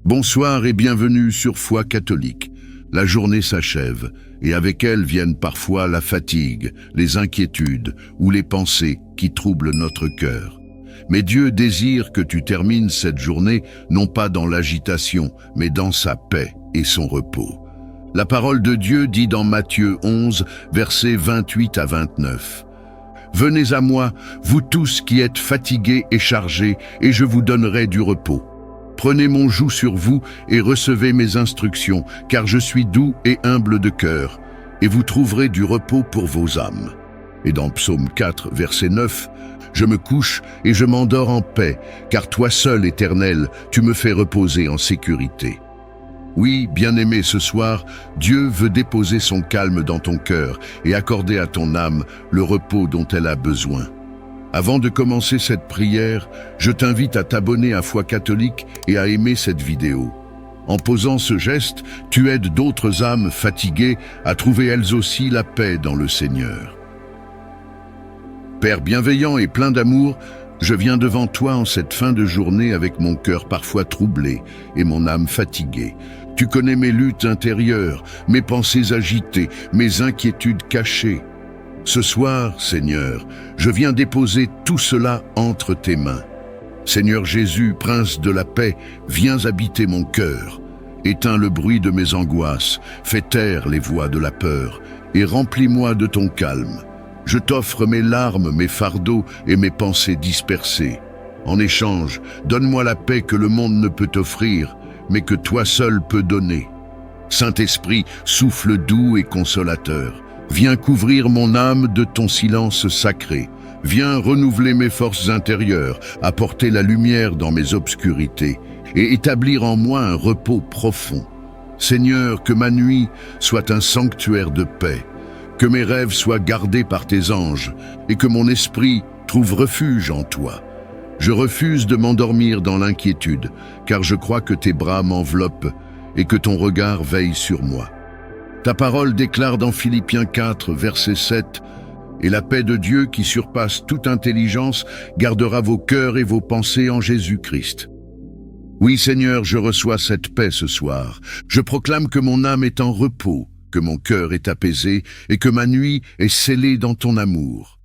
Bonsoir et bienvenue sur Foi catholique. La journée s'achève et avec elle viennent parfois la fatigue, les inquiétudes ou les pensées qui troublent notre cœur. Mais Dieu désire que tu termines cette journée non pas dans l'agitation, mais dans sa paix et son repos. La parole de Dieu dit dans Matthieu 11, versets 28 à 29. « Venez à moi, vous tous qui êtes fatigués et chargés, et je vous donnerai du repos. Prenez mon joug sur vous et recevez mes instructions, car je suis doux et humble de cœur, et vous trouverez du repos pour vos âmes. » Et dans Psaume 4, verset 9, « Je me couche et je m'endors en paix, car toi seul, Éternel, tu me fais reposer en sécurité. » Oui, bien-aimé, ce soir, Dieu veut déposer son calme dans ton cœur et accorder à ton âme le repos dont elle a besoin. Avant de commencer cette prière, je t'invite à t'abonner à Foi catholique et à aimer cette vidéo. En posant ce geste, tu aides d'autres âmes fatiguées à trouver elles aussi la paix dans le Seigneur. Père bienveillant et plein d'amour, je viens devant toi en cette fin de journée avec mon cœur parfois troublé et mon âme fatiguée. Tu connais mes luttes intérieures, mes pensées agitées, mes inquiétudes cachées. Ce soir, Seigneur, je viens déposer tout cela entre tes mains. Seigneur Jésus, Prince de la paix, viens habiter mon cœur. Éteins le bruit de mes angoisses, fais taire les voix de la peur, et remplis-moi de ton calme. Je t'offre mes larmes, mes fardeaux et mes pensées dispersées. En échange, donne-moi la paix que le monde ne peut offrir, mais que toi seul peux donner. Saint-Esprit, souffle doux et consolateur, viens couvrir mon âme de ton silence sacré. Viens renouveler mes forces intérieures, apporter la lumière dans mes obscurités et établir en moi un repos profond. Seigneur, que ma nuit soit un sanctuaire de paix, que mes rêves soient gardés par tes anges et que mon esprit trouve refuge en toi. Je refuse de m'endormir dans l'inquiétude, car je crois que tes bras m'enveloppent et que ton regard veille sur moi. Ta parole déclare dans Philippiens 4, verset 7, « Et la paix de Dieu qui surpasse toute intelligence gardera vos cœurs et vos pensées en Jésus-Christ. » Oui, Seigneur, je reçois cette paix ce soir. Je proclame que mon âme est en repos, que mon cœur est apaisé et que ma nuit est scellée dans ton amour.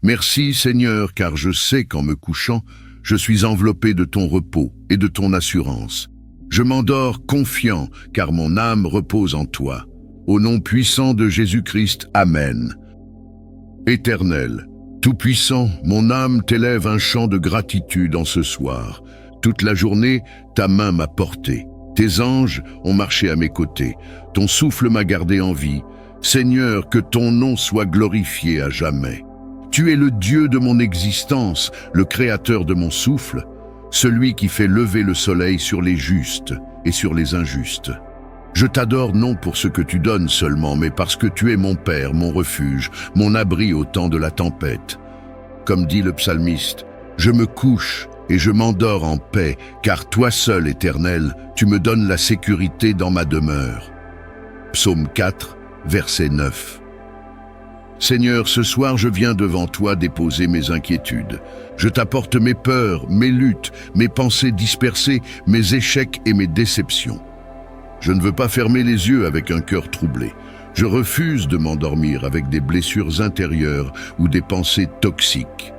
Merci, Seigneur, car je sais qu'en me couchant, je suis enveloppé de ton repos et de ton assurance. Je m'endors confiant, car mon âme repose en toi. Au nom puissant de Jésus-Christ, Amen. Éternel, Tout-Puissant, mon âme t'élève un chant de gratitude en ce soir. Toute la journée, ta main m'a porté. Tes anges ont marché à mes côtés. Ton souffle m'a gardé en vie. Seigneur, que ton nom soit glorifié à jamais. Tu es le Dieu de mon existence, le créateur de mon souffle, celui qui fait lever le soleil sur les justes et sur les injustes. Je t'adore non pour ce que tu donnes seulement, mais parce que tu es mon Père, mon refuge, mon abri au temps de la tempête. Comme dit le psalmiste, « Je me couche et je m'endors en paix, car toi seul, Éternel, tu me donnes la sécurité dans ma demeure. » Psaume 4, verset 9. Seigneur, ce soir je viens devant toi déposer mes inquiétudes. Je t'apporte mes peurs, mes luttes, mes pensées dispersées, mes échecs et mes déceptions. Je ne veux pas fermer les yeux avec un cœur troublé. Je refuse de m'endormir avec des blessures intérieures ou des pensées toxiques.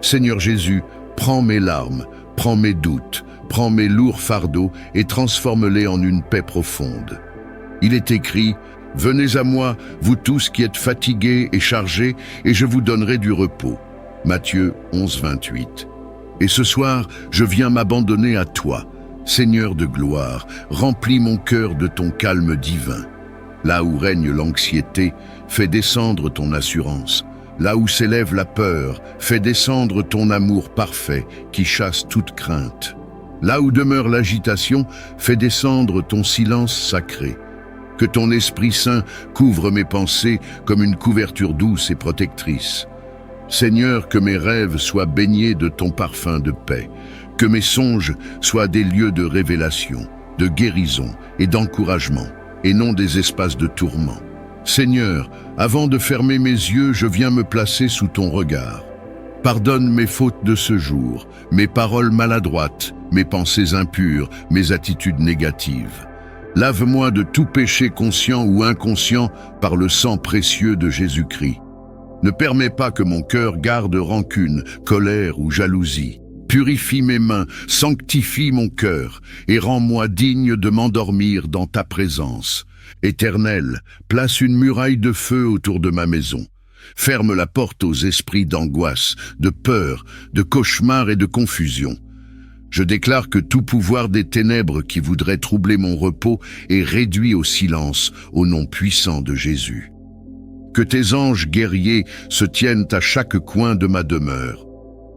Seigneur Jésus, prends mes larmes, prends mes doutes, prends mes lourds fardeaux et transforme-les en une paix profonde. Il est écrit, « Venez à moi, vous tous qui êtes fatigués et chargés, et je vous donnerai du repos. » Matthieu 11, 28. Et ce soir, je viens m'abandonner à toi. Seigneur de gloire, remplis mon cœur de ton calme divin. Là où règne l'anxiété, fais descendre ton assurance. Là où s'élève la peur, fais descendre ton amour parfait qui chasse toute crainte. Là où demeure l'agitation, fais descendre ton silence sacré. Que ton Esprit Saint couvre mes pensées comme une couverture douce et protectrice. Seigneur, que mes rêves soient baignés de ton parfum de paix. Que mes songes soient des lieux de révélation, de guérison et d'encouragement, et non des espaces de tourment. Seigneur, avant de fermer mes yeux, je viens me placer sous ton regard. Pardonne mes fautes de ce jour, mes paroles maladroites, mes pensées impures, mes attitudes négatives. Lave-moi de tout péché conscient ou inconscient par le sang précieux de Jésus-Christ. Ne permets pas que mon cœur garde rancune, colère ou jalousie. Purifie mes mains, sanctifie mon cœur, et rends-moi digne de m'endormir dans ta présence. Éternel, place une muraille de feu autour de ma maison. Ferme la porte aux esprits d'angoisse, de peur, de cauchemar et de confusion. Je déclare que tout pouvoir des ténèbres qui voudrait troubler mon repos est réduit au silence au nom puissant de Jésus. Que tes anges guerriers se tiennent à chaque coin de ma demeure.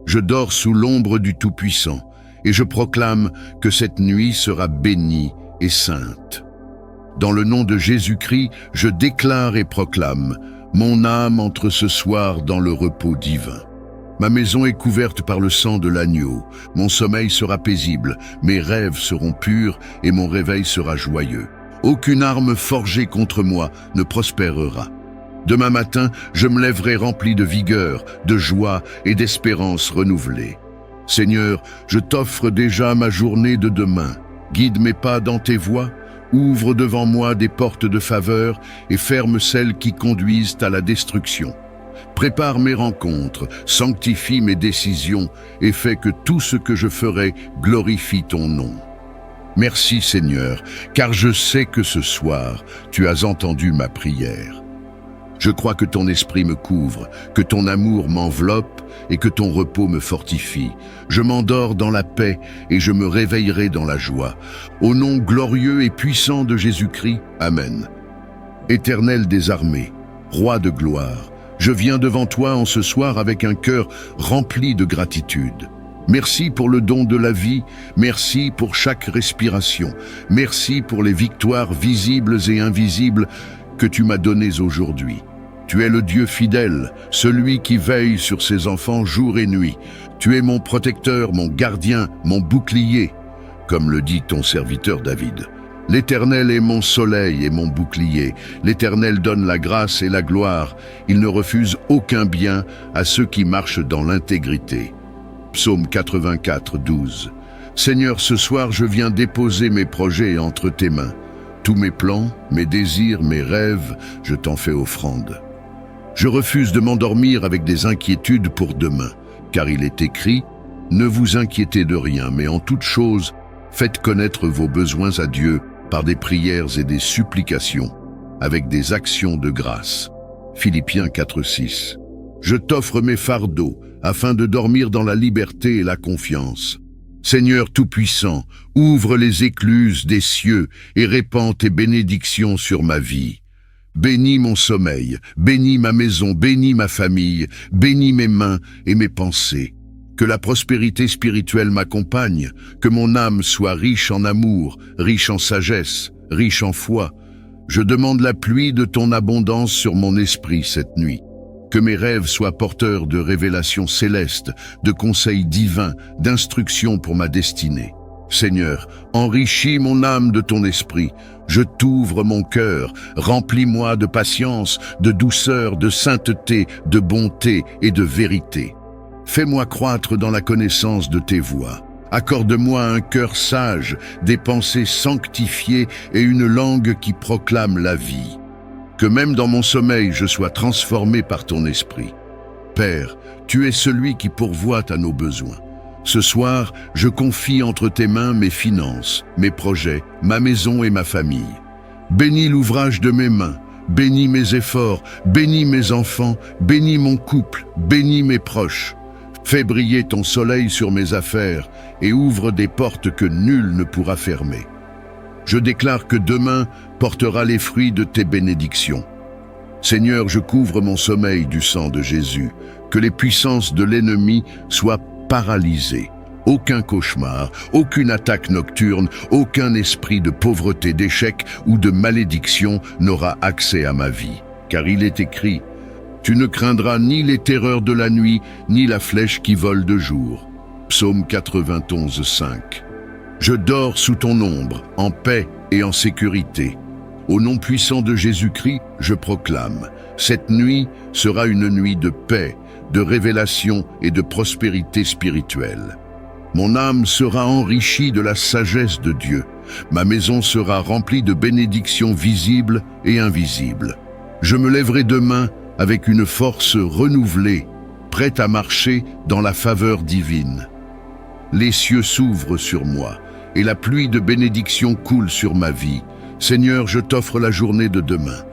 Je dors sous l'ombre du Tout-Puissant et je proclame que cette nuit sera bénie et sainte. Dans le nom de Jésus-Christ, je déclare et proclame: mon âme entre ce soir dans le repos divin. Ma maison est couverte par le sang de l'agneau. Mon sommeil sera paisible, mes rêves seront purs et mon réveil sera joyeux. Aucune arme forgée contre moi ne prospérera. Demain matin, je me lèverai rempli de vigueur, de joie et d'espérance renouvelée. Seigneur, je t'offre déjà ma journée de demain. Guide mes pas dans tes voies. Ouvre devant moi des portes de faveur et ferme celles qui conduisent à la destruction. Prépare mes rencontres, sanctifie mes décisions et fais que tout ce que je ferai glorifie ton nom. Merci Seigneur, car je sais que ce soir, tu as entendu ma prière. Je crois que ton esprit me couvre, que ton amour m'enveloppe et que ton repos me fortifie. Je m'endors dans la paix et je me réveillerai dans la joie. Au nom glorieux et puissant de Jésus-Christ, Amen. Éternel des armées, roi de gloire, je viens devant toi en ce soir avec un cœur rempli de gratitude. Merci pour le don de la vie, merci pour chaque respiration, merci pour les victoires visibles et invisibles que tu m'as données aujourd'hui. Tu es le Dieu fidèle, celui qui veille sur ses enfants jour et nuit. Tu es mon protecteur, mon gardien, mon bouclier, comme le dit ton serviteur David. L'Éternel est mon soleil et mon bouclier. L'Éternel donne la grâce et la gloire. Il ne refuse aucun bien à ceux qui marchent dans l'intégrité. Psaume 84, 12. Seigneur, ce soir je viens déposer mes projets entre tes mains. Tous mes plans, mes désirs, mes rêves, je t'en fais offrande. Je refuse de m'endormir avec des inquiétudes pour demain, car il est écrit « Ne vous inquiétez de rien, mais en toute chose, faites connaître vos besoins à Dieu par des prières et des supplications, avec des actions de grâce. » Philippiens 4, 6. Je t'offre mes fardeaux, afin de dormir dans la liberté et la confiance. Seigneur Tout-Puissant, ouvre les écluses des cieux et répands tes bénédictions sur ma vie. Bénis mon sommeil, bénis ma maison, bénis ma famille, bénis mes mains et mes pensées. Que la prospérité spirituelle m'accompagne, que mon âme soit riche en amour, riche en sagesse, riche en foi. Je demande la pluie de ton abondance sur mon esprit cette nuit. Que mes rêves soient porteurs de révélations célestes, de conseils divins, d'instructions pour ma destinée. Seigneur, enrichis mon âme de ton esprit. Je t'ouvre mon cœur, remplis-moi de patience, de douceur, de sainteté, de bonté et de vérité. Fais-moi croître dans la connaissance de tes voies. Accorde-moi un cœur sage, des pensées sanctifiées et une langue qui proclame la vie. Que même dans mon sommeil, je sois transformé par ton esprit. Père, tu es celui qui pourvoit à nos besoins. Ce soir, je confie entre tes mains mes finances, mes projets, ma maison et ma famille. Bénis l'ouvrage de mes mains, bénis mes efforts, bénis mes enfants, bénis mon couple, bénis mes proches. Fais briller ton soleil sur mes affaires et ouvre des portes que nul ne pourra fermer. Je déclare que demain portera les fruits de tes bénédictions. Seigneur, je couvre mon sommeil du sang de Jésus, que les puissances de l'ennemi soient paralysées. Aucun cauchemar, aucune attaque nocturne, aucun esprit de pauvreté, d'échec ou de malédiction n'aura accès à ma vie. Car il est écrit, « Tu ne craindras ni les terreurs de la nuit, ni la flèche qui vole de jour. » Psaume 91, 5. Je dors sous ton ombre, en paix et en sécurité. Au nom puissant de Jésus-Christ, je proclame, cette nuit sera une nuit de paix, de révélation et de prospérité spirituelle. Mon âme sera enrichie de la sagesse de Dieu. Ma maison sera remplie de bénédictions visibles et invisibles. Je me lèverai demain avec une force renouvelée, prête à marcher dans la faveur divine. Les cieux s'ouvrent sur moi, et la pluie de bénédictions coule sur ma vie. Seigneur, je t'offre la journée de demain.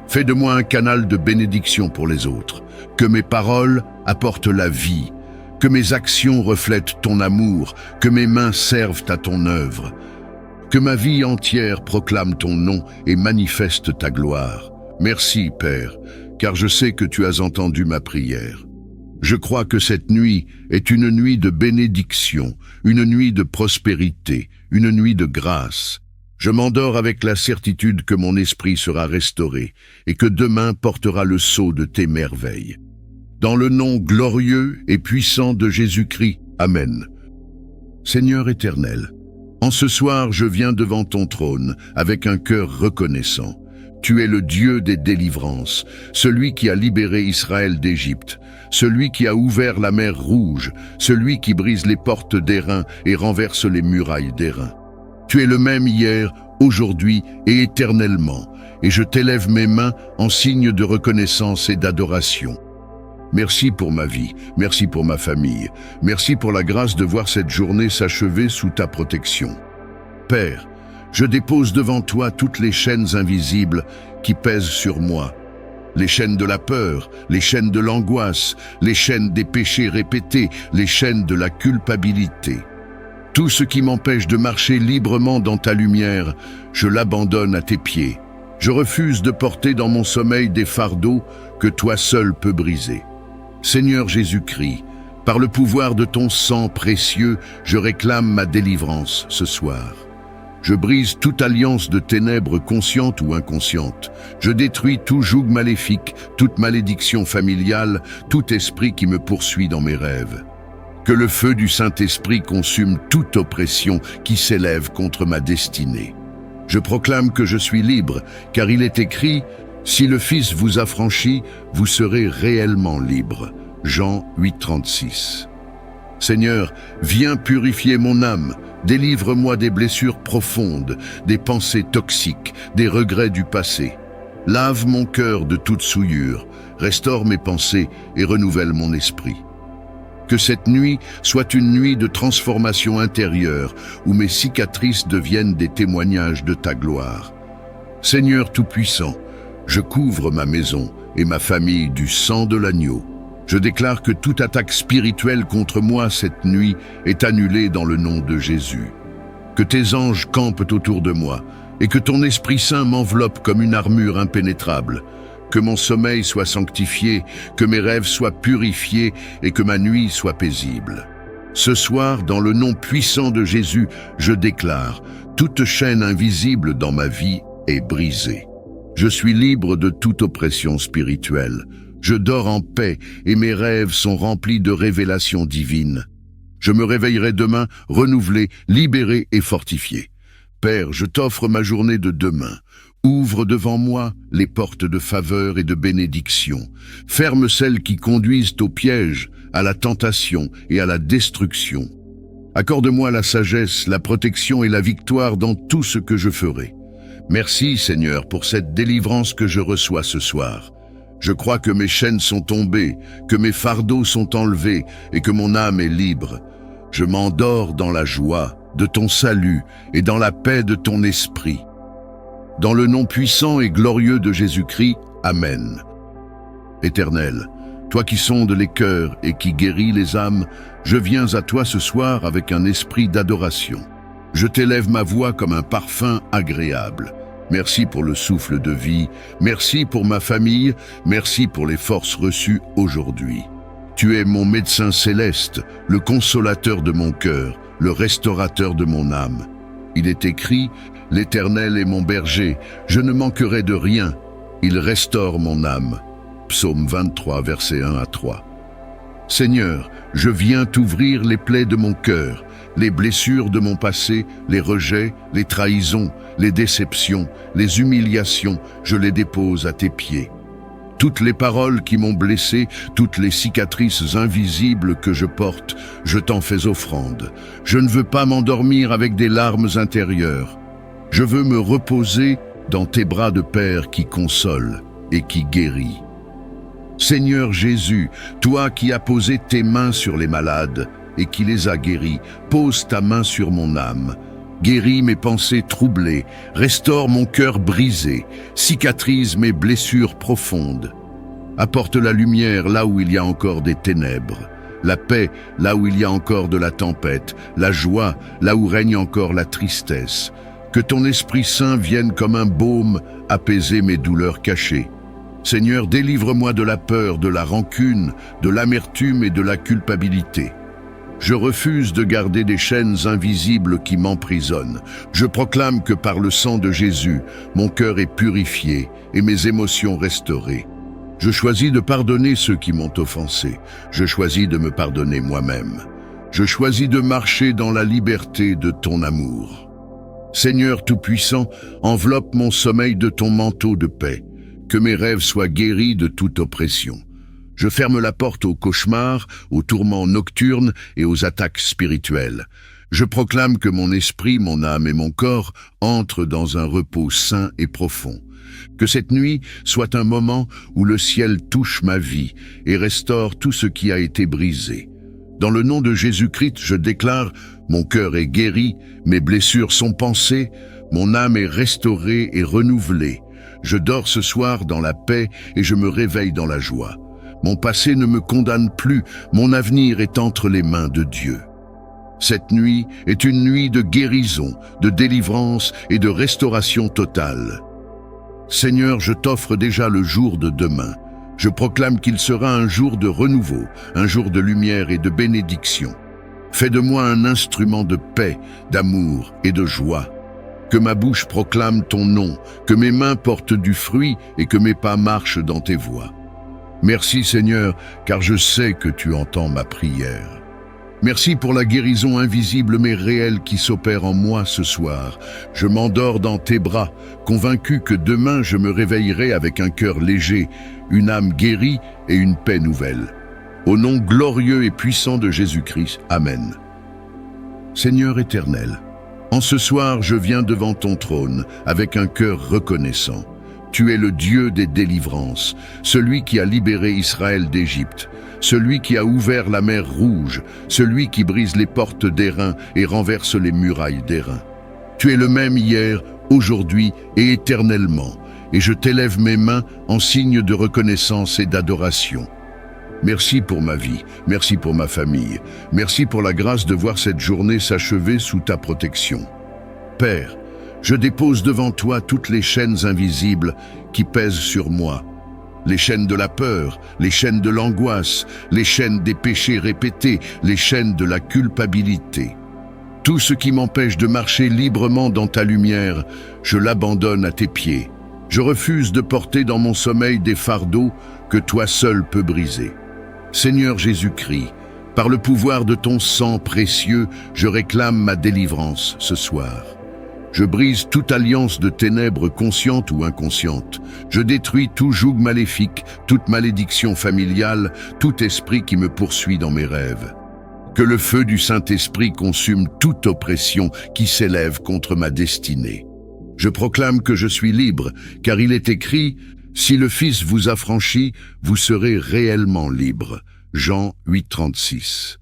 Fais de moi un canal de bénédiction pour les autres. Que mes paroles apportent la vie. Que mes actions reflètent ton amour. Que mes mains servent à ton œuvre. Que ma vie entière proclame ton nom et manifeste ta gloire. Merci, Père, car je sais que tu as entendu ma prière. Je crois que cette nuit est une nuit de bénédiction, une nuit de prospérité, une nuit de grâce. Je m'endors avec la certitude que mon esprit sera restauré et que demain portera le sceau de tes merveilles. Dans le nom glorieux et puissant de Jésus-Christ, Amen. Seigneur éternel, en ce soir je viens devant ton trône avec un cœur reconnaissant. Tu es le Dieu des délivrances, celui qui a libéré Israël d'Égypte, celui qui a ouvert la mer Rouge, celui qui brise les portes d'airain et renverse les murailles d'airain. Tu es le même hier, aujourd'hui et éternellement, et je t'élève mes mains en signe de reconnaissance et d'adoration. Merci pour ma vie, merci pour ma famille, merci pour la grâce de voir cette journée s'achever sous ta protection. Père, je dépose devant toi toutes les chaînes invisibles qui pèsent sur moi. Les chaînes de la peur, les chaînes de l'angoisse, les chaînes des péchés répétés, les chaînes de la culpabilité. Tout ce qui m'empêche de marcher librement dans ta lumière, je l'abandonne à tes pieds. Je refuse de porter dans mon sommeil des fardeaux que toi seul peux briser. Seigneur Jésus-Christ, par le pouvoir de ton sang précieux, je réclame ma délivrance ce soir. Je brise toute alliance de ténèbres consciente ou inconsciente. Je détruis tout joug maléfique, toute malédiction familiale, tout esprit qui me poursuit dans mes rêves. Que le feu du Saint-Esprit consume toute oppression qui s'élève contre ma destinée. Je proclame que je suis libre, car il est écrit « Si le Fils vous affranchit, vous serez réellement libre ». Jean 8,36. Seigneur, viens purifier mon âme, délivre-moi des blessures profondes, des pensées toxiques, des regrets du passé. Lave mon cœur de toute souillure, restaure mes pensées et renouvelle mon esprit. Que cette nuit soit une nuit de transformation intérieure, où mes cicatrices deviennent des témoignages de ta gloire. Seigneur Tout-Puissant, je couvre ma maison et ma famille du sang de l'agneau. Je déclare que toute attaque spirituelle contre moi cette nuit est annulée dans le nom de Jésus. Que tes anges campent autour de moi et que ton Esprit Saint m'enveloppe comme une armure impénétrable. Que mon sommeil soit sanctifié, que mes rêves soient purifiés et que ma nuit soit paisible. Ce soir, dans le nom puissant de Jésus, je déclare, toute chaîne invisible dans ma vie est brisée. Je suis libre de toute oppression spirituelle. Je dors en paix et mes rêves sont remplis de révélations divines. Je me réveillerai demain renouvelé, libéré et fortifié. Père, je t'offre ma journée de demain. Ouvre devant moi les portes de faveur et de bénédiction. Ferme celles qui conduisent au piège, à la tentation et à la destruction. Accorde-moi la sagesse, la protection et la victoire dans tout ce que je ferai. Merci, Seigneur, pour cette délivrance que je reçois ce soir. Je crois que mes chaînes sont tombées, que mes fardeaux sont enlevés et que mon âme est libre. Je m'endors dans la joie de ton salut et dans la paix de ton esprit. Dans le nom puissant et glorieux de Jésus-Christ, Amen. Éternel, toi qui sondes les cœurs et qui guéris les âmes, je viens à toi ce soir avec un esprit d'adoration. Je t'élève ma voix comme un parfum agréable. Merci pour le souffle de vie, merci pour ma famille, merci pour les forces reçues aujourd'hui. Tu es mon médecin céleste, le consolateur de mon cœur, le restaurateur de mon âme. Il est écrit, « L'Éternel est mon berger, je ne manquerai de rien. Il restaure mon âme. » Psaume 23, versets 1 à 3. Seigneur, je viens t'ouvrir les plaies de mon cœur, les blessures de mon passé, les rejets, les trahisons, les déceptions, les humiliations, je les dépose à tes pieds. Toutes les paroles qui m'ont blessé, toutes les cicatrices invisibles que je porte, je t'en fais offrande. Je ne veux pas m'endormir avec des larmes intérieures. Je veux me reposer dans tes bras de Père qui console et qui guérit. Seigneur Jésus, toi qui as posé tes mains sur les malades et qui les as guéris, pose ta main sur mon âme. Guéris mes pensées troublées, restaure mon cœur brisé, cicatrise mes blessures profondes. Apporte la lumière là où il y a encore des ténèbres, la paix là où il y a encore de la tempête, la joie là où règne encore la tristesse. Que ton Esprit Saint vienne comme un baume apaiser mes douleurs cachées. Seigneur, délivre-moi de la peur, de la rancune, de l'amertume et de la culpabilité. Je refuse de garder des chaînes invisibles qui m'emprisonnent. Je proclame que par le sang de Jésus, mon cœur est purifié et mes émotions restaurées. Je choisis de pardonner ceux qui m'ont offensé. Je choisis de me pardonner moi-même. Je choisis de marcher dans la liberté de ton amour. Seigneur Tout-Puissant, enveloppe mon sommeil de ton manteau de paix. Que mes rêves soient guéris de toute oppression. Je ferme la porte aux cauchemars, aux tourments nocturnes et aux attaques spirituelles. Je proclame que mon esprit, mon âme et mon corps entrent dans un repos sain et profond. Que cette nuit soit un moment où le ciel touche ma vie et restaure tout ce qui a été brisé. Dans le nom de Jésus-Christ, je déclare, mon cœur est guéri, mes blessures sont pansées, mon âme est restaurée et renouvelée. Je dors ce soir dans la paix et je me réveille dans la joie. Mon passé ne me condamne plus, mon avenir est entre les mains de Dieu. Cette nuit est une nuit de guérison, de délivrance et de restauration totale. Seigneur, je t'offre déjà le jour de demain. Je proclame qu'il sera un jour de renouveau, un jour de lumière et de bénédiction. Fais de moi un instrument de paix, d'amour et de joie. Que ma bouche proclame ton nom, que mes mains portent du fruit et que mes pas marchent dans tes voies. Merci Seigneur, car je sais que tu entends ma prière. Merci pour la guérison invisible mais réelle qui s'opère en moi ce soir. Je m'endors dans tes bras, convaincu que demain je me réveillerai avec un cœur léger, une âme guérie et une paix nouvelle. Au nom glorieux et puissant de Jésus-Christ, Amen. Seigneur éternel, en ce soir je viens devant ton trône avec un cœur reconnaissant. Tu es le Dieu des délivrances, celui qui a libéré Israël d'Égypte, celui qui a ouvert la mer Rouge, celui qui brise les portes d'airain et renverse les murailles d'airain. Tu es le même hier, aujourd'hui et éternellement, et je t'élève mes mains en signe de reconnaissance et d'adoration. Merci pour ma vie, merci pour ma famille, merci pour la grâce de voir cette journée s'achever sous ta protection. Père, je dépose devant toi toutes les chaînes invisibles qui pèsent sur moi. Les chaînes de la peur, les chaînes de l'angoisse, les chaînes des péchés répétés, les chaînes de la culpabilité. Tout ce qui m'empêche de marcher librement dans ta lumière, je l'abandonne à tes pieds. Je refuse de porter dans mon sommeil des fardeaux que toi seul peux briser. Seigneur Jésus-Christ, par le pouvoir de ton sang précieux, je réclame ma délivrance ce soir. Je brise toute alliance de ténèbres consciente ou inconsciente. Je détruis tout joug maléfique, toute malédiction familiale, tout esprit qui me poursuit dans mes rêves. Que le feu du Saint-Esprit consume toute oppression qui s'élève contre ma destinée. Je proclame que je suis libre, car il est écrit « Si le Fils vous affranchit, vous serez réellement libre » Jean 8,36.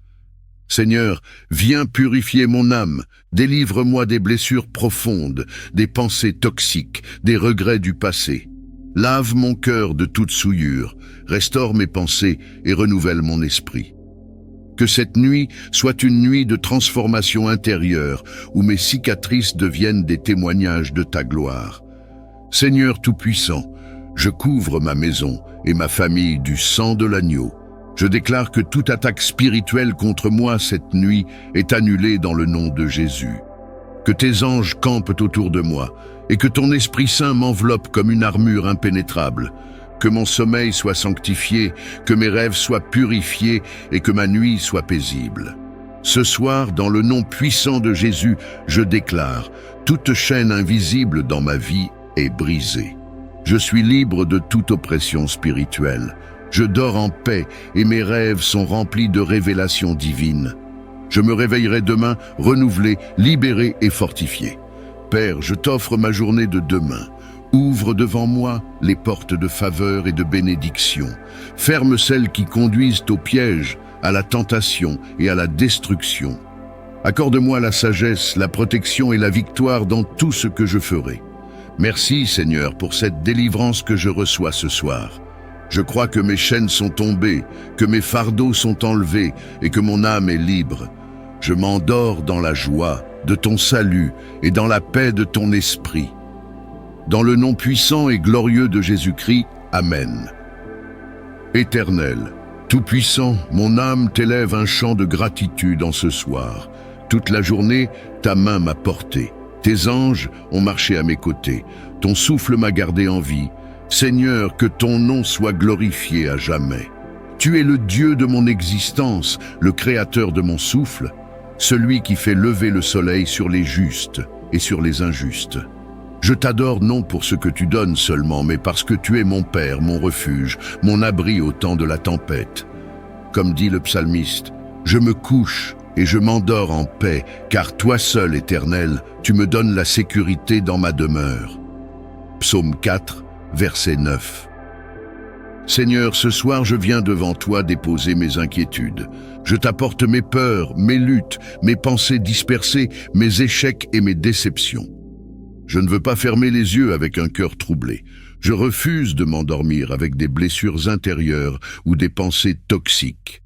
Seigneur, viens purifier mon âme, délivre-moi des blessures profondes, des pensées toxiques, des regrets du passé. Lave mon cœur de toute souillure, restaure mes pensées et renouvelle mon esprit. Que cette nuit soit une nuit de transformation intérieure, où mes cicatrices deviennent des témoignages de ta gloire. Seigneur Tout-Puissant, je couvre ma maison et ma famille du sang de l'agneau. Je déclare que toute attaque spirituelle contre moi cette nuit est annulée dans le nom de Jésus. Que tes anges campent autour de moi et que ton Esprit Saint m'enveloppe comme une armure impénétrable. Que mon sommeil soit sanctifié, que mes rêves soient purifiés et que ma nuit soit paisible. Ce soir, dans le nom puissant de Jésus, je déclare, toute chaîne invisible dans ma vie est brisée. Je suis libre de toute oppression spirituelle. Je dors en paix et mes rêves sont remplis de révélations divines. Je me réveillerai demain renouvelé, libéré et fortifié. Père, je t'offre ma journée de demain. Ouvre devant moi les portes de faveur et de bénédiction. Ferme celles qui conduisent au piège, à la tentation et à la destruction. Accorde-moi la sagesse, la protection et la victoire dans tout ce que je ferai. Merci, Seigneur, pour cette délivrance que je reçois ce soir. Je crois que mes chaînes sont tombées, que mes fardeaux sont enlevés et que mon âme est libre. Je m'endors dans la joie de ton salut et dans la paix de ton esprit. Dans le nom puissant et glorieux de Jésus-Christ, Amen. Éternel, Tout-Puissant, mon âme t'élève un chant de gratitude en ce soir. Toute la journée, ta main m'a porté. Tes anges ont marché à mes côtés. Ton souffle m'a gardé en vie. Seigneur, que ton nom soit glorifié à jamais. Tu es le Dieu de mon existence, le créateur de mon souffle, celui qui fait lever le soleil sur les justes et sur les injustes. Je t'adore non pour ce que tu donnes seulement, mais parce que tu es mon Père, mon refuge, mon abri au temps de la tempête. Comme dit le psalmiste, je me couche et je m'endors en paix, car toi seul, Éternel, tu me donnes la sécurité dans ma demeure. Psaume 4, verset 9. Seigneur, ce soir je viens devant toi déposer mes inquiétudes. Je t'apporte mes peurs, mes luttes, mes pensées dispersées, mes échecs et mes déceptions. Je ne veux pas fermer les yeux avec un cœur troublé. Je refuse de m'endormir avec des blessures intérieures ou des pensées toxiques.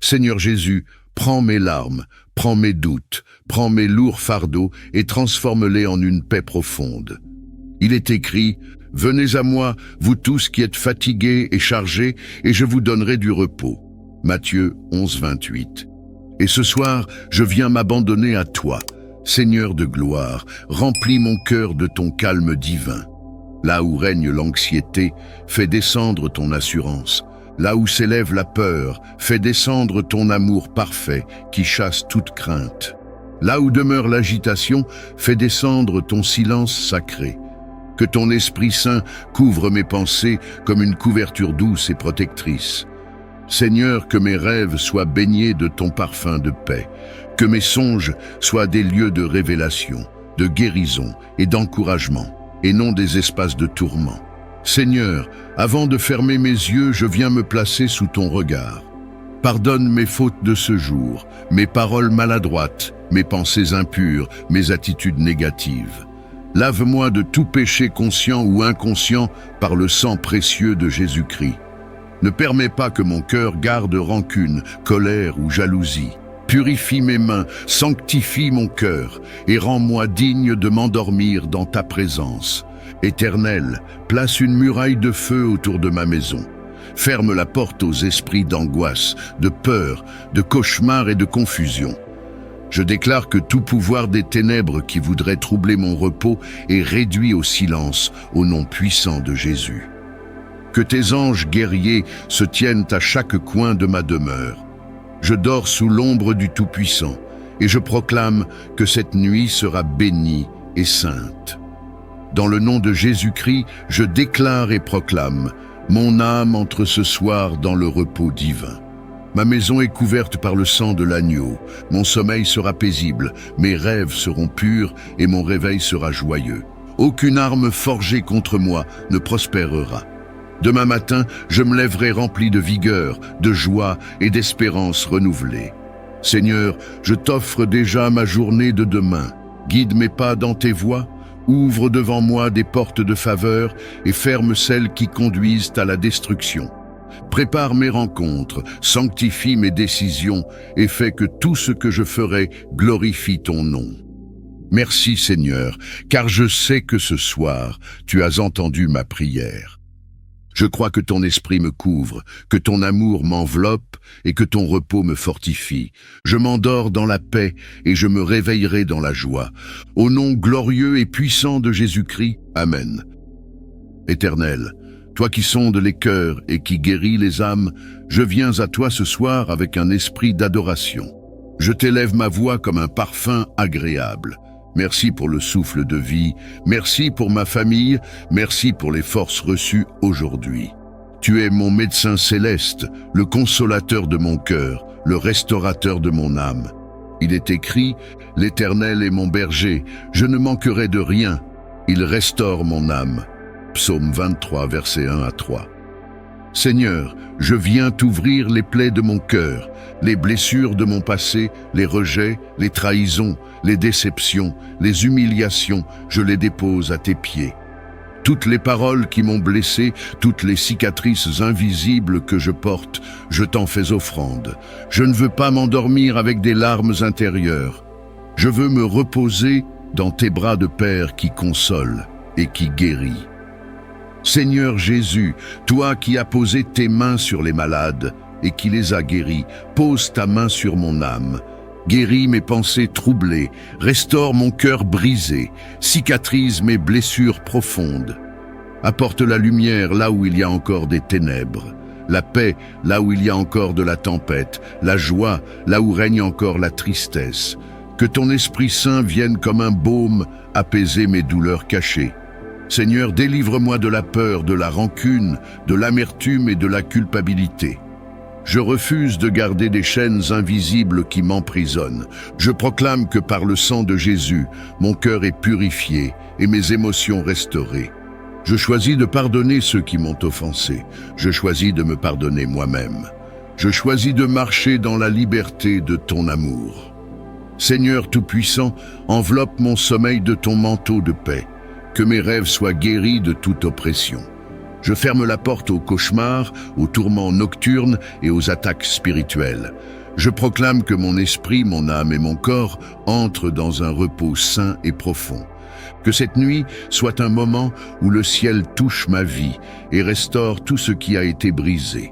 Seigneur Jésus, prends mes larmes, prends mes doutes, prends mes lourds fardeaux et transforme-les en une paix profonde. Il est écrit, « Venez à moi, vous tous qui êtes fatigués et chargés, et je vous donnerai du repos. » Matthieu 11, 28. Et ce soir, je viens m'abandonner à toi. Seigneur de gloire, remplis mon cœur de ton calme divin. Là où règne l'anxiété, fais descendre ton assurance. Là où s'élève la peur, fais descendre ton amour parfait qui chasse toute crainte. Là où demeure l'agitation, fais descendre ton silence sacré. Que ton Esprit Saint couvre mes pensées comme une couverture douce et protectrice. Seigneur, que mes rêves soient baignés de ton parfum de paix. Que mes songes soient des lieux de révélation, de guérison et d'encouragement, et non des espaces de tourment. Seigneur, avant de fermer mes yeux, je viens me placer sous ton regard. Pardonne mes fautes de ce jour, mes paroles maladroites, mes pensées impures, mes attitudes négatives. Lave-moi de tout péché conscient ou inconscient par le sang précieux de Jésus-Christ. Ne permets pas que mon cœur garde rancune, colère ou jalousie. Purifie mes mains, sanctifie mon cœur et rends-moi digne de m'endormir dans ta présence. Éternel, place une muraille de feu autour de ma maison. Ferme la porte aux esprits d'angoisse, de peur, de cauchemar et de confusion. Je déclare que tout pouvoir des ténèbres qui voudrait troubler mon repos est réduit au silence au nom puissant de Jésus. Que tes anges guerriers se tiennent à chaque coin de ma demeure. Je dors sous l'ombre du Tout-Puissant et je proclame que cette nuit sera bénie et sainte. Dans le nom de Jésus-Christ, je déclare et proclame, mon âme entre ce soir dans le repos divin. Ma maison est couverte par le sang de l'agneau, mon sommeil sera paisible, mes rêves seront purs et mon réveil sera joyeux. Aucune arme forgée contre moi ne prospérera. Demain matin, je me lèverai rempli de vigueur, de joie et d'espérance renouvelée. Seigneur, je t'offre déjà ma journée de demain. Guide mes pas dans tes voies, ouvre devant moi des portes de faveur et ferme celles qui conduisent à la destruction. Prépare mes rencontres, sanctifie mes décisions et fais que tout ce que je ferai glorifie ton nom. Merci Seigneur, car je sais que ce soir, tu as entendu ma prière. Je crois que ton esprit me couvre, que ton amour m'enveloppe et que ton repos me fortifie. Je m'endors dans la paix et je me réveillerai dans la joie. Au nom glorieux et puissant de Jésus-Christ, Amen. Éternel, toi qui sondes les cœurs et qui guéris les âmes, je viens à toi ce soir avec un esprit d'adoration. Je t'élève ma voix comme un parfum agréable. Merci pour le souffle de vie, merci pour ma famille, merci pour les forces reçues aujourd'hui. Tu es mon médecin céleste, le consolateur de mon cœur, le restaurateur de mon âme. Il est écrit, « L'Éternel est mon berger, je ne manquerai de rien. Il restaure mon âme. » Psaume 23, versets 1 à 3. Seigneur, je viens t'ouvrir les plaies de mon cœur, les blessures de mon passé, les rejets, les trahisons, les déceptions, les humiliations, je les dépose à tes pieds. Toutes les paroles qui m'ont blessé, toutes les cicatrices invisibles que je porte, je t'en fais offrande. Je ne veux pas m'endormir avec des larmes intérieures. Je veux me reposer dans tes bras de Père qui console et qui guérit. Seigneur Jésus, toi qui as posé tes mains sur les malades et qui les as guéris, pose ta main sur mon âme. Guéris mes pensées troublées, restaure mon cœur brisé, cicatrise mes blessures profondes. Apporte la lumière là où il y a encore des ténèbres, la paix là où il y a encore de la tempête, la joie là où règne encore la tristesse. Que ton Esprit Saint vienne comme un baume apaiser mes douleurs cachées. Seigneur, délivre-moi de la peur, de la rancune, de l'amertume et de la culpabilité. Je refuse de garder des chaînes invisibles qui m'emprisonnent. Je proclame que par le sang de Jésus, mon cœur est purifié et mes émotions restaurées. Je choisis de pardonner ceux qui m'ont offensé. Je choisis de me pardonner moi-même. Je choisis de marcher dans la liberté de ton amour. Seigneur Tout-Puissant, enveloppe mon sommeil de ton manteau de paix. Que mes rêves soient guéris de toute oppression. Je ferme la porte aux cauchemars, aux tourments nocturnes et aux attaques spirituelles. Je proclame que mon esprit, mon âme et mon corps entrent dans un repos sain et profond. Que cette nuit soit un moment où le ciel touche ma vie et restaure tout ce qui a été brisé.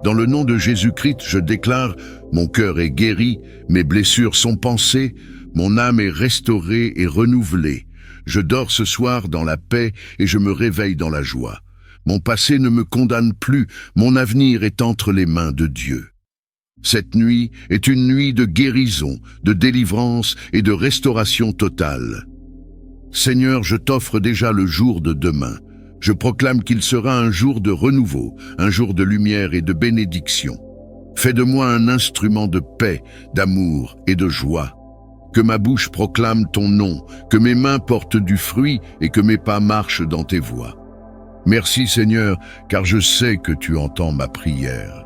Dans le nom de Jésus-Christ, je déclare, mon cœur est guéri, mes blessures sont pansées, mon âme est restaurée et renouvelée. Je dors ce soir dans la paix et je me réveille dans la joie. Mon passé ne me condamne plus, mon avenir est entre les mains de Dieu. Cette nuit est une nuit de guérison, de délivrance et de restauration totale. Seigneur, je t'offre déjà le jour de demain. Je proclame qu'il sera un jour de renouveau, un jour de lumière et de bénédiction. Fais de moi un instrument de paix, d'amour et de joie. Que ma bouche proclame ton nom, que mes mains portent du fruit et que mes pas marchent dans tes voies. Merci Seigneur, car je sais que tu entends ma prière.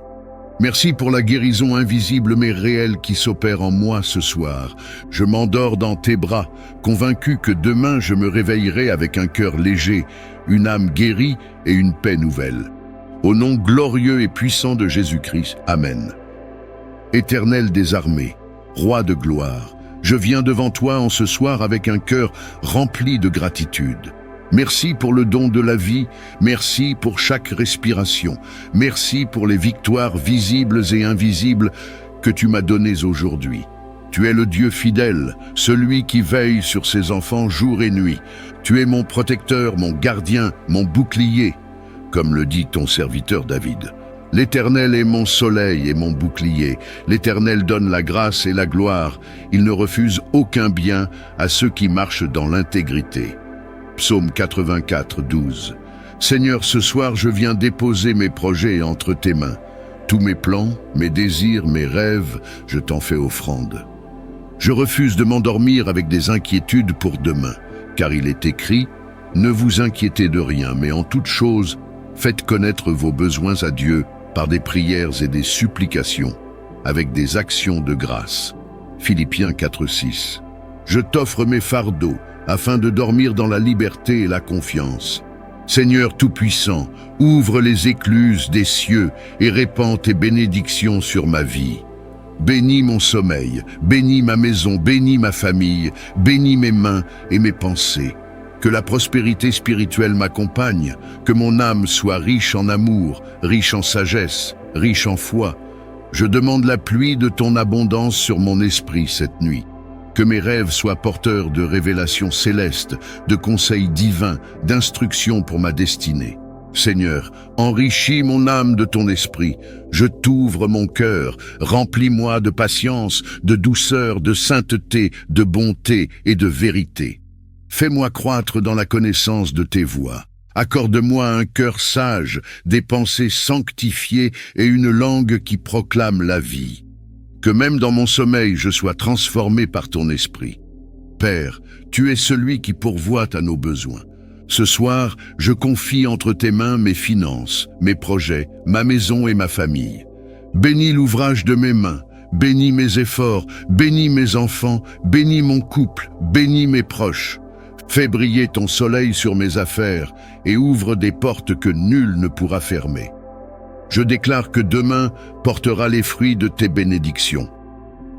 Merci pour la guérison invisible mais réelle qui s'opère en moi ce soir. Je m'endors dans tes bras, convaincu que demain je me réveillerai avec un cœur léger, une âme guérie et une paix nouvelle. Au nom glorieux et puissant de Jésus-Christ, Amen. Éternel des armées, roi de gloire, je viens devant toi en ce soir avec un cœur rempli de gratitude. Merci pour le don de la vie, merci pour chaque respiration, merci pour les victoires visibles et invisibles que tu m'as données aujourd'hui. Tu es le Dieu fidèle, celui qui veille sur ses enfants jour et nuit. Tu es mon protecteur, mon gardien, mon bouclier, comme le dit ton serviteur David. L'Éternel est mon soleil et mon bouclier. L'Éternel donne la grâce et la gloire. Il ne refuse aucun bien à ceux qui marchent dans l'intégrité. Psaume 84, 12. Seigneur, ce soir, je viens déposer mes projets entre tes mains. Tous mes plans, mes désirs, mes rêves, je t'en fais offrande. Je refuse de m'endormir avec des inquiétudes pour demain, car il est écrit « Ne vous inquiétez de rien, mais en toute chose, faites connaître vos besoins à Dieu par des prières et des supplications, avec des actions de grâce. » Philippiens 4, 6. Je t'offre mes fardeaux, afin de dormir dans la liberté et la confiance. Seigneur Tout-Puissant, ouvre les écluses des cieux et répands tes bénédictions sur ma vie. Bénis mon sommeil, bénis ma maison, bénis ma famille, bénis mes mains et mes pensées. Que la prospérité spirituelle m'accompagne, que mon âme soit riche en amour, riche en sagesse, riche en foi. Je demande la pluie de ton abondance sur mon esprit cette nuit. Que mes rêves soient porteurs de révélations célestes, de conseils divins, d'instructions pour ma destinée. Seigneur, enrichis mon âme de ton esprit. Je t'ouvre mon cœur, remplis-moi de patience, de douceur, de sainteté, de bonté et de vérité. Fais-moi croître dans la connaissance de tes voies. Accorde-moi un cœur sage, des pensées sanctifiées et une langue qui proclame la vie. Que même dans mon sommeil je sois transformé par ton esprit. Père, tu es celui qui pourvoit à nos besoins. Ce soir, je confie entre tes mains mes finances, mes projets, ma maison et ma famille. Bénis l'ouvrage de mes mains, bénis mes efforts, bénis mes enfants, bénis mon couple, bénis mes proches. Fais briller ton soleil sur mes affaires et ouvre des portes que nul ne pourra fermer. Je déclare que demain portera les fruits de tes bénédictions.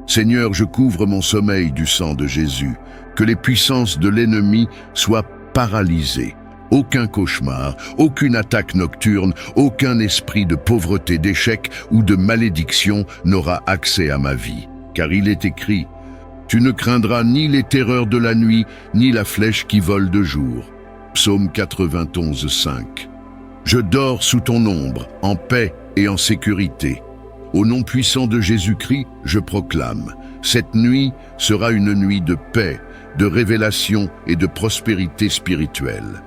Seigneur, je couvre mon sommeil du sang de Jésus, que les puissances de l'ennemi soient paralysées. Aucun cauchemar, aucune attaque nocturne, aucun esprit de pauvreté, d'échec ou de malédiction n'aura accès à ma vie. Car il est écrit, « Tu ne craindras ni les terreurs de la nuit, ni la flèche qui vole de jour. » Psaume 91, 5. Je dors sous ton ombre, en paix et en sécurité. Au nom puissant de Jésus-Christ, je proclame, cette nuit sera une nuit de paix, de révélation et de prospérité spirituelle.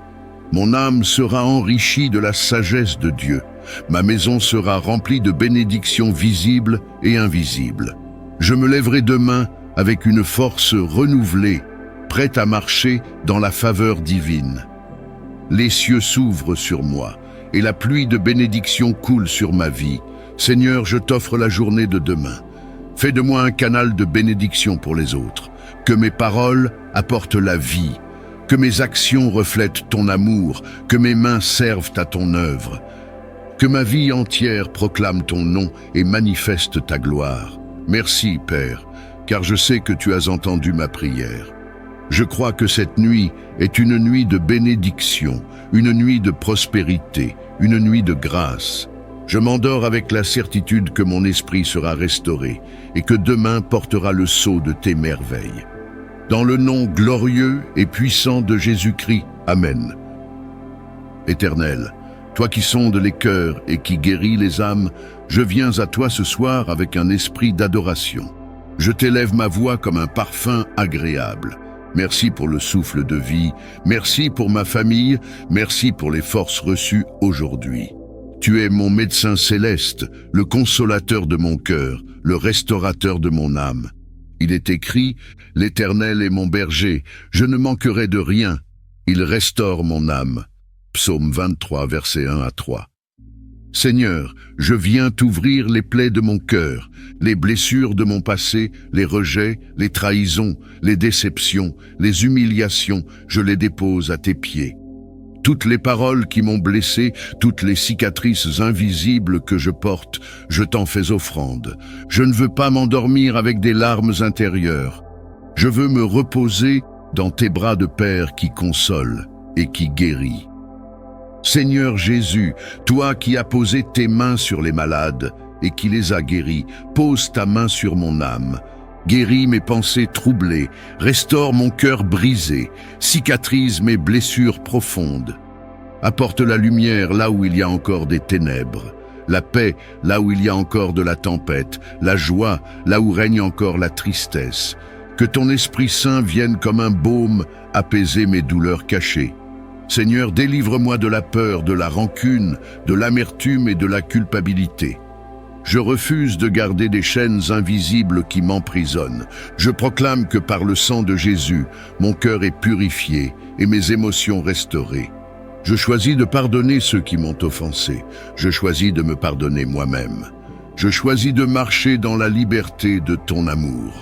Mon âme sera enrichie de la sagesse de Dieu. Ma maison sera remplie de bénédictions visibles et invisibles. Je me lèverai demain avec une force renouvelée, prête à marcher dans la faveur divine. Les cieux s'ouvrent sur moi, et la pluie de bénédictions coule sur ma vie. Seigneur, je t'offre la journée de demain. Fais de moi un canal de bénédiction pour les autres. Que mes paroles apportent la vie. Que mes actions reflètent ton amour. Que mes mains servent à ton œuvre. Que ma vie entière proclame ton nom et manifeste ta gloire. Merci, Père, car je sais que tu as entendu ma prière. Je crois que cette nuit est une nuit de bénédiction, une nuit de prospérité, une nuit de grâce. Je m'endors avec la certitude que mon esprit sera restauré et que demain portera le sceau de tes merveilles. Dans le nom glorieux et puissant de Jésus-Christ, Amen. Éternel, toi qui sondes les cœurs et qui guéris les âmes, je viens à toi ce soir avec un esprit d'adoration. Je t'élève ma voix comme un parfum agréable. Merci pour le souffle de vie, merci pour ma famille, merci pour les forces reçues aujourd'hui. Tu es mon médecin céleste, le consolateur de mon cœur, le restaurateur de mon âme. Il est écrit, « L'Éternel est mon berger, je ne manquerai de rien. Il restaure mon âme. » Psaume 23, versets 1 à 3. Seigneur, je viens t'ouvrir les plaies de mon cœur, les blessures de mon passé, les rejets, les trahisons, les déceptions, les humiliations, je les dépose à tes pieds. Toutes les paroles qui m'ont blessé, toutes les cicatrices invisibles que je porte, je t'en fais offrande. Je ne veux pas m'endormir avec des larmes intérieures. Je veux me reposer dans tes bras de Père qui console et qui guérit. Seigneur Jésus, toi qui as posé tes mains sur les malades et qui les as guéris, pose ta main sur mon âme. Guéris mes pensées troublées, restaure mon cœur brisé, cicatrise mes blessures profondes. Apporte la lumière là où il y a encore des ténèbres, la paix là où il y a encore de la tempête, la joie là où règne encore la tristesse. Que ton Esprit Saint vienne comme un baume apaiser mes douleurs cachées. Seigneur, délivre-moi de la peur, de la rancune, de l'amertume et de la culpabilité. Je refuse de garder des chaînes invisibles qui m'emprisonnent. Je proclame que par le sang de Jésus, mon cœur est purifié et mes émotions restaurées. Je choisis de pardonner ceux qui m'ont offensé. Je choisis de me pardonner moi-même. Je choisis de marcher dans la liberté de ton amour.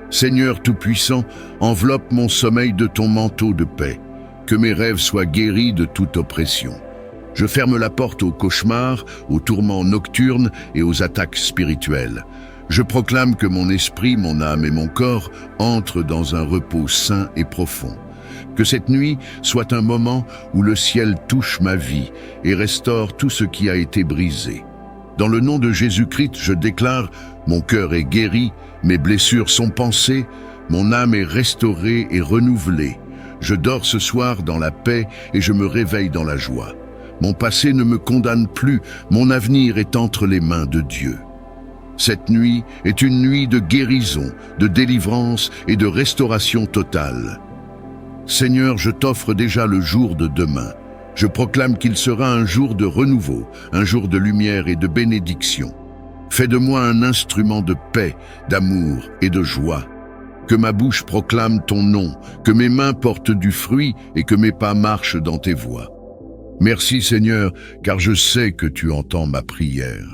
Seigneur Tout-Puissant, enveloppe mon sommeil de ton manteau de paix. Que mes rêves soient guéris de toute oppression. Je ferme la porte aux cauchemars, aux tourments nocturnes et aux attaques spirituelles. Je proclame que mon esprit, mon âme et mon corps entrent dans un repos sain et profond. Que cette nuit soit un moment où le ciel touche ma vie et restaure tout ce qui a été brisé. Dans le nom de Jésus-Christ, je déclare, mon cœur est guéri, mes blessures sont pansées, mon âme est restaurée et renouvelée. Je dors ce soir dans la paix et je me réveille dans la joie. Mon passé ne me condamne plus, mon avenir est entre les mains de Dieu. Cette nuit est une nuit de guérison, de délivrance et de restauration totale. Seigneur, je t'offre déjà le jour de demain. Je proclame qu'il sera un jour de renouveau, un jour de lumière et de bénédiction. Fais de moi un instrument de paix, d'amour et de joie. Que ma bouche proclame ton nom, que mes mains portent du fruit et que mes pas marchent dans tes voies. Merci Seigneur, car je sais que tu entends ma prière.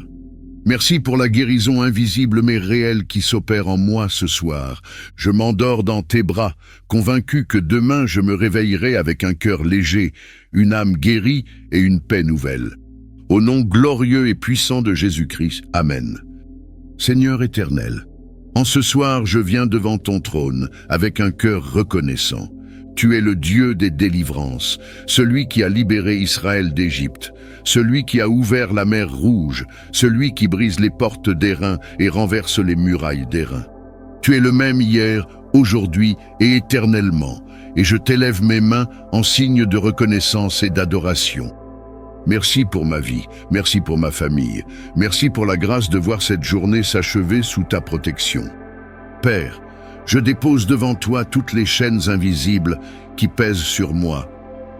Merci pour la guérison invisible mais réelle qui s'opère en moi ce soir. Je m'endors dans tes bras, convaincu que demain je me réveillerai avec un cœur léger, une âme guérie et une paix nouvelle. Au nom glorieux et puissant de Jésus-Christ, Amen. Seigneur éternel, en ce soir je viens devant ton trône avec un cœur reconnaissant. Tu es le Dieu des délivrances, celui qui a libéré Israël d'Égypte, celui qui a ouvert la mer Rouge, celui qui brise les portes d'airain et renverse les murailles d'airain. Tu es le même hier, aujourd'hui et éternellement, et je t'élève mes mains en signe de reconnaissance et d'adoration. Merci pour ma vie, merci pour ma famille, merci pour la grâce de voir cette journée s'achever sous ta protection. Père, je dépose devant toi toutes les chaînes invisibles qui pèsent sur moi.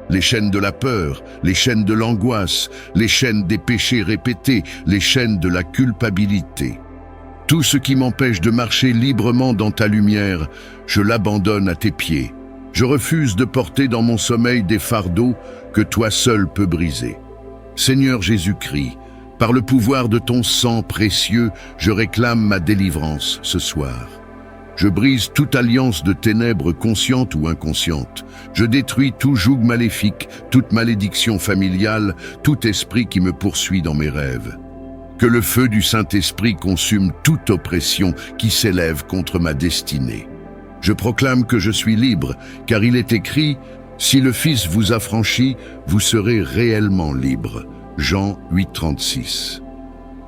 Les chaînes de la peur, les chaînes de l'angoisse, les chaînes des péchés répétés, les chaînes de la culpabilité. Tout ce qui m'empêche de marcher librement dans ta lumière, je l'abandonne à tes pieds. Je refuse de porter dans mon sommeil des fardeaux que toi seul peux briser. Seigneur Jésus-Christ, par le pouvoir de ton sang précieux, je réclame ma délivrance ce soir. Je brise toute alliance de ténèbres consciente ou inconsciente. Je détruis tout joug maléfique, toute malédiction familiale, tout esprit qui me poursuit dans mes rêves. Que le feu du Saint-Esprit consume toute oppression qui s'élève contre ma destinée. Je proclame que je suis libre, car il est écrit « Si le Fils vous affranchit, vous serez réellement libre » Jean 8,36.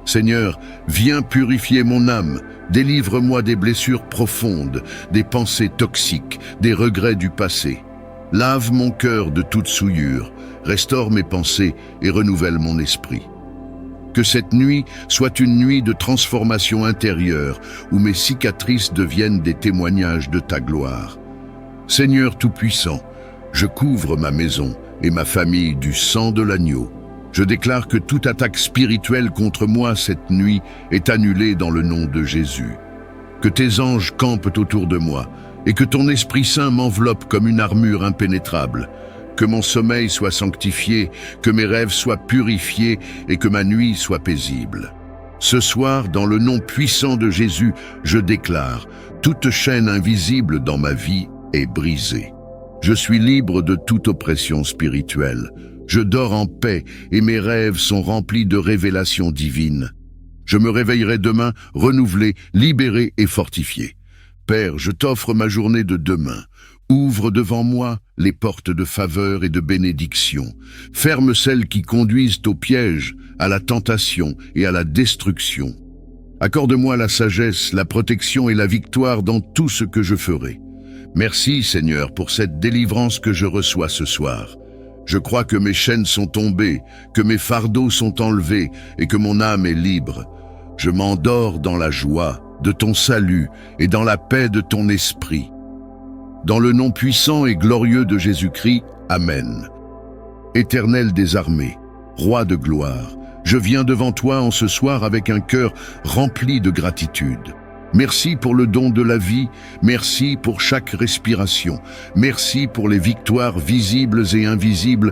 Seigneur, viens purifier mon âme, délivre-moi des blessures profondes, des pensées toxiques, des regrets du passé. Lave mon cœur de toute souillure, restaure mes pensées et renouvelle mon esprit. Que cette nuit soit une nuit de transformation intérieure, où mes cicatrices deviennent des témoignages de ta gloire. Seigneur Tout-Puissant, je couvre ma maison et ma famille du sang de l'agneau. Je déclare que toute attaque spirituelle contre moi cette nuit est annulée dans le nom de Jésus. Que tes anges campent autour de moi et que ton Esprit Saint m'enveloppe comme une armure impénétrable. Que mon sommeil soit sanctifié, que mes rêves soient purifiés et que ma nuit soit paisible. Ce soir, dans le nom puissant de Jésus, je déclare, toute chaîne invisible dans ma vie est brisée. Je suis libre de toute oppression spirituelle. Je dors en paix et mes rêves sont remplis de révélations divines. Je me réveillerai demain renouvelé, libéré et fortifié. Père, je t'offre ma journée de demain. Ouvre devant moi les portes de faveur et de bénédiction. Ferme celles qui conduisent au piège, à la tentation et à la destruction. Accorde-moi la sagesse, la protection et la victoire dans tout ce que je ferai. Merci, Seigneur, pour cette délivrance que je reçois ce soir. Je crois que mes chaînes sont tombées, que mes fardeaux sont enlevés et que mon âme est libre. Je m'endors dans la joie de ton salut et dans la paix de ton esprit. Dans le nom puissant et glorieux de Jésus-Christ, Amen. Éternel des armées, Roi de gloire, je viens devant toi en ce soir avec un cœur rempli de gratitude. Merci pour le don de la vie, merci pour chaque respiration, merci pour les victoires visibles et invisibles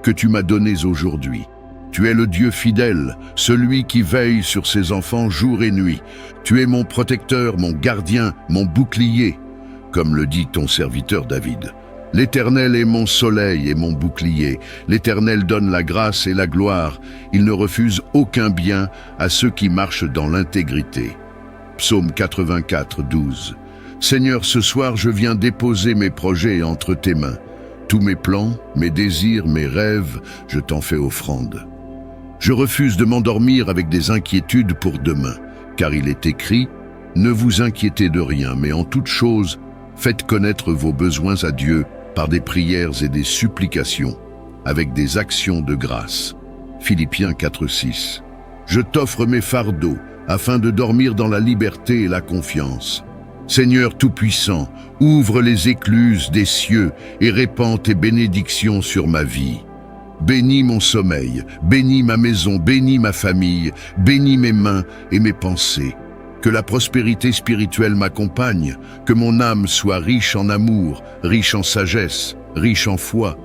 que tu m'as données aujourd'hui. Tu es le Dieu fidèle, celui qui veille sur ses enfants jour et nuit. Tu es mon protecteur, mon gardien, mon bouclier, comme le dit ton serviteur David. L'Éternel est mon soleil et mon bouclier. L'Éternel donne la grâce et la gloire. Il ne refuse aucun bien à ceux qui marchent dans l'intégrité. Psaume 84, 12. Seigneur, ce soir, je viens déposer mes projets entre tes mains. Tous mes plans, mes désirs, mes rêves, je t'en fais offrande. Je refuse de m'endormir avec des inquiétudes pour demain, car il est écrit « Ne vous inquiétez de rien, mais en toute chose, faites connaître vos besoins à Dieu par des prières et des supplications. avec des actions de grâce. Philippiens 4:6. Je t'offre mes fardeaux, afin de dormir dans la liberté et la confiance. Seigneur Tout-Puissant, ouvre les écluses des cieux et répands tes bénédictions sur ma vie. Bénis mon sommeil, bénis ma maison, bénis ma famille, bénis mes mains et mes pensées. Que la prospérité spirituelle m'accompagne, que mon âme soit riche en amour, riche en sagesse, riche en foi.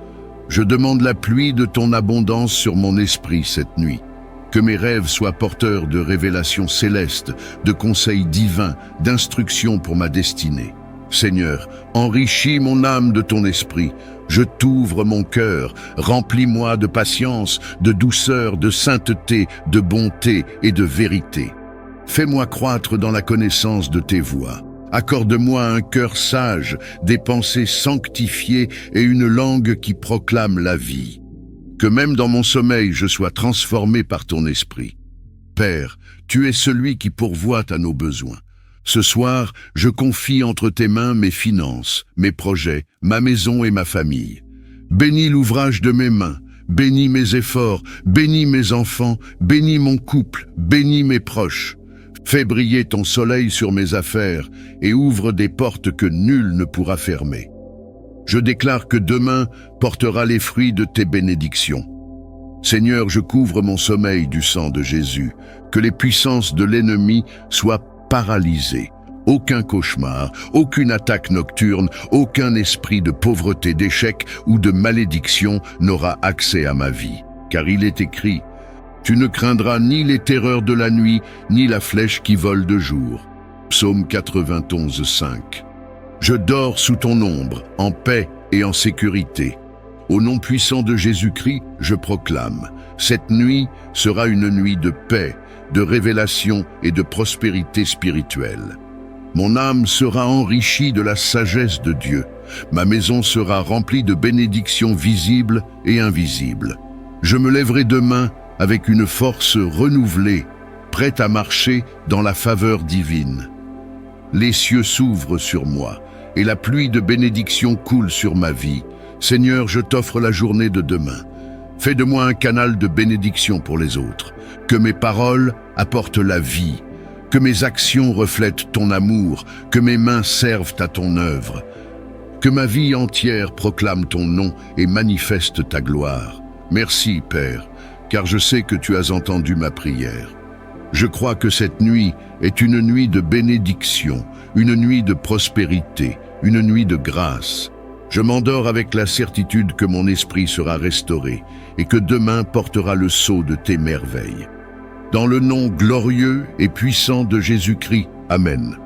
Je demande la pluie de ton abondance sur mon esprit cette nuit. Que mes rêves soient porteurs de révélations célestes, de conseils divins, d'instructions pour ma destinée. Seigneur, enrichis mon âme de ton esprit. Je t'ouvre mon cœur, remplis-moi de patience, de douceur, de sainteté, de bonté et de vérité. Fais-moi croître dans la connaissance de tes voies. Accorde-moi un cœur sage, des pensées sanctifiées et une langue qui proclame la vie. Que même dans mon sommeil je sois transformé par ton esprit. Père, tu es celui qui pourvoit à nos besoins. Ce soir, je confie entre tes mains mes finances, mes projets, ma maison et ma famille. Bénis l'ouvrage de mes mains, bénis mes efforts, bénis mes enfants, bénis mon couple, bénis mes proches. Fais briller ton soleil sur mes affaires et ouvre des portes que nul ne pourra fermer. Je déclare que demain portera les fruits de tes bénédictions. Seigneur, je couvre mon sommeil du sang de Jésus, que les puissances de l'ennemi soient paralysées. Aucun cauchemar, aucune attaque nocturne, aucun esprit de pauvreté, d'échec ou de malédiction n'aura accès à ma vie. Car il est écrit, « Tu ne craindras ni les terreurs de la nuit, ni la flèche qui vole de jour. » Psaume 91:5. Je dors sous ton ombre, en paix et en sécurité. Au nom puissant de Jésus-Christ, je proclame, cette nuit sera une nuit de paix, de révélation et de prospérité spirituelle. Mon âme sera enrichie de la sagesse de Dieu. Ma maison sera remplie de bénédictions visibles et invisibles. Je me lèverai demain avec une force renouvelée, prête à marcher dans la faveur divine. Les cieux s'ouvrent sur moi, et la pluie de bénédiction coule sur ma vie. Seigneur, je t'offre la journée de demain. Fais de moi un canal de bénédiction pour les autres. Que mes paroles apportent la vie. Que mes actions reflètent ton amour. Que mes mains servent à ton œuvre. Que ma vie entière proclame ton nom et manifeste ta gloire. Merci, Père, car je sais que tu as entendu ma prière. Je crois que cette nuit est une nuit de bénédiction, une nuit de prospérité, une nuit de grâce. Je m'endors avec la certitude que mon esprit sera restauré et que demain portera le sceau de tes merveilles. Dans le nom glorieux et puissant de Jésus-Christ, Amen.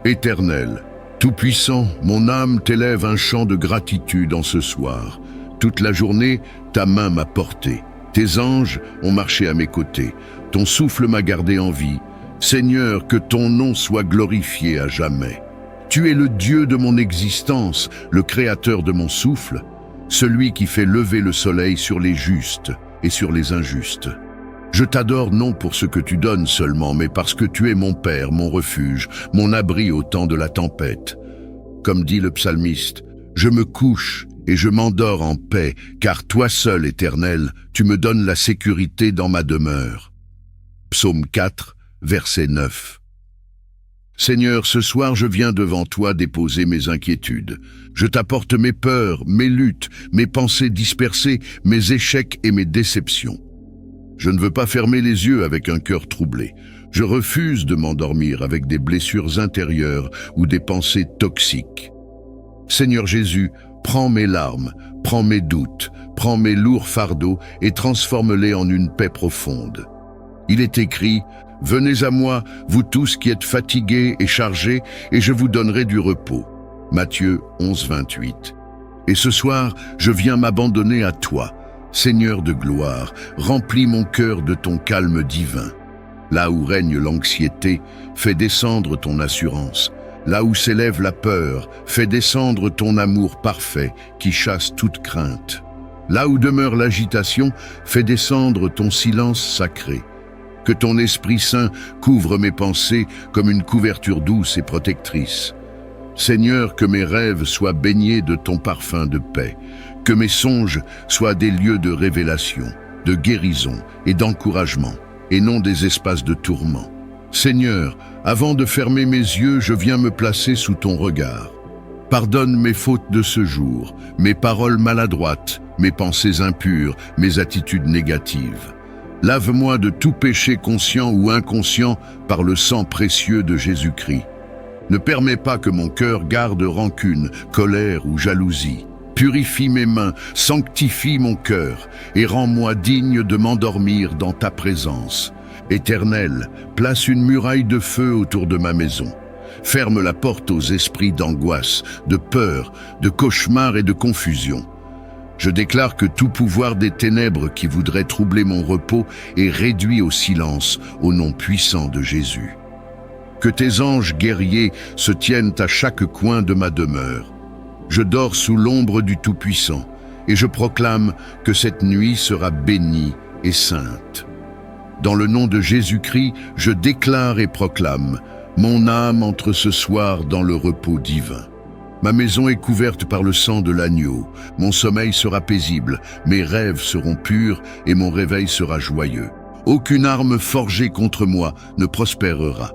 Éternel, Tout-Puissant, mon âme t'élève un chant de gratitude en ce soir. Toute la journée, ta main m'a porté. Tes anges ont marché à mes côtés. Ton souffle m'a gardé en vie. Seigneur, que ton nom soit glorifié à jamais. Tu es le Dieu de mon existence, le créateur de mon souffle, celui qui fait lever le soleil sur les justes et sur les injustes. Je t'adore non pour ce que tu donnes seulement, mais parce que tu es mon Père, mon refuge, mon abri au temps de la tempête. Comme dit le psalmiste, je me couche et je m'endors en paix, car toi seul, Éternel, tu me donnes la sécurité dans ma demeure. Psaume 4, verset 9. Seigneur, ce soir je viens devant toi déposer mes inquiétudes. Je t'apporte mes peurs, mes luttes, mes pensées dispersées, mes échecs et mes déceptions. Je ne veux pas fermer les yeux avec un cœur troublé. Je refuse de m'endormir avec des blessures intérieures ou des pensées toxiques. Seigneur Jésus, prends mes larmes, prends mes doutes, prends mes lourds fardeaux et transforme-les en une paix profonde. Il est écrit, « Venez à moi, vous tous qui êtes fatigués et chargés, et je vous donnerai du repos. » Matthieu 11, 28. Et ce soir, je viens m'abandonner à toi. Seigneur de gloire, remplis mon cœur de ton calme divin. Là où règne l'anxiété, fais descendre ton assurance. Là où s'élève la peur, fais descendre ton amour parfait qui chasse toute crainte. Là où demeure l'agitation, fais descendre ton silence sacré. Que ton Esprit Saint couvre mes pensées comme une couverture douce et protectrice. Seigneur, que mes rêves soient baignés de ton parfum de paix, que mes songes soient des lieux de révélation, de guérison et d'encouragement, et non des espaces de tourment. Seigneur, avant de fermer mes yeux, je viens me placer sous ton regard. Pardonne mes fautes de ce jour, mes paroles maladroites, mes pensées impures, mes attitudes négatives. Lave-moi de tout péché conscient ou inconscient par le sang précieux de Jésus-Christ. Ne permets pas que mon cœur garde rancune, colère ou jalousie. Purifie mes mains, sanctifie mon cœur et rends-moi digne de m'endormir dans ta présence. Éternel, place une muraille de feu autour de ma maison. Ferme la porte aux esprits d'angoisse, de peur, de cauchemar et de confusion. Je déclare que tout pouvoir des ténèbres qui voudrait troubler mon repos est réduit au silence au nom puissant de Jésus. Que tes anges guerriers se tiennent à chaque coin de ma demeure. Je dors sous l'ombre du Tout-Puissant et je proclame que cette nuit sera bénie et sainte. Dans le nom de Jésus-Christ, je déclare et proclame: mon âme entre ce soir dans le repos divin. Ma maison est couverte par le sang de l'agneau. Mon sommeil sera paisible, mes rêves seront purs et mon réveil sera joyeux. Aucune arme forgée contre moi ne prospérera.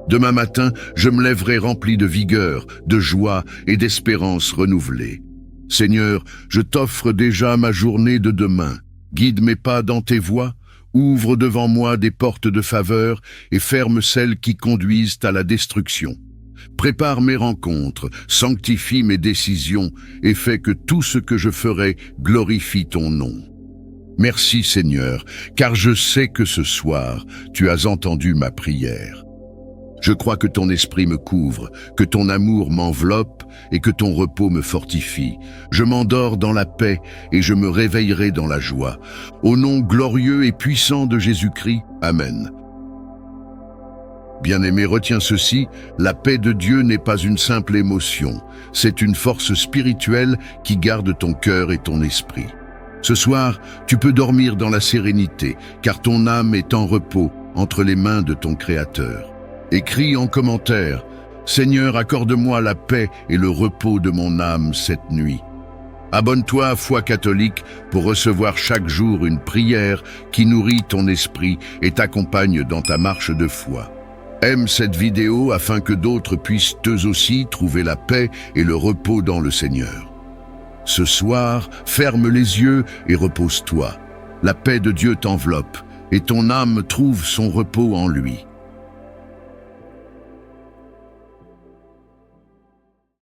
Demain matin, je me lèverai rempli de vigueur, de joie et d'espérance renouvelée. Seigneur, je t'offre déjà ma journée de demain. Guide mes pas dans tes voies. Ouvre devant moi des portes de faveur et ferme celles qui conduisent à la destruction. Prépare mes rencontres, sanctifie mes décisions et fais que tout ce que je ferai glorifie ton nom. Merci Seigneur, car je sais que ce soir, tu as entendu ma prière. Je crois que ton esprit me couvre, que ton amour m'enveloppe et que ton repos me fortifie. Je m'endors dans la paix et je me réveillerai dans la joie. Au nom glorieux et puissant de Jésus-Christ, Amen. Bien-aimé, retiens ceci, la paix de Dieu n'est pas une simple émotion, c'est une force spirituelle qui garde ton cœur et ton esprit. Ce soir, tu peux dormir dans la sérénité, car ton âme est en repos entre les mains de ton Créateur. Écris en commentaire: Seigneur, accorde-moi la paix et le repos de mon âme cette nuit. Abonne-toi à Foi catholique pour recevoir chaque jour une prière qui nourrit ton esprit et t'accompagne dans ta marche de foi. Aime cette vidéo afin que d'autres puissent eux aussi trouver la paix et le repos dans le Seigneur. Ce soir, ferme les yeux et repose-toi. La paix de Dieu t'enveloppe et ton âme trouve son repos en lui.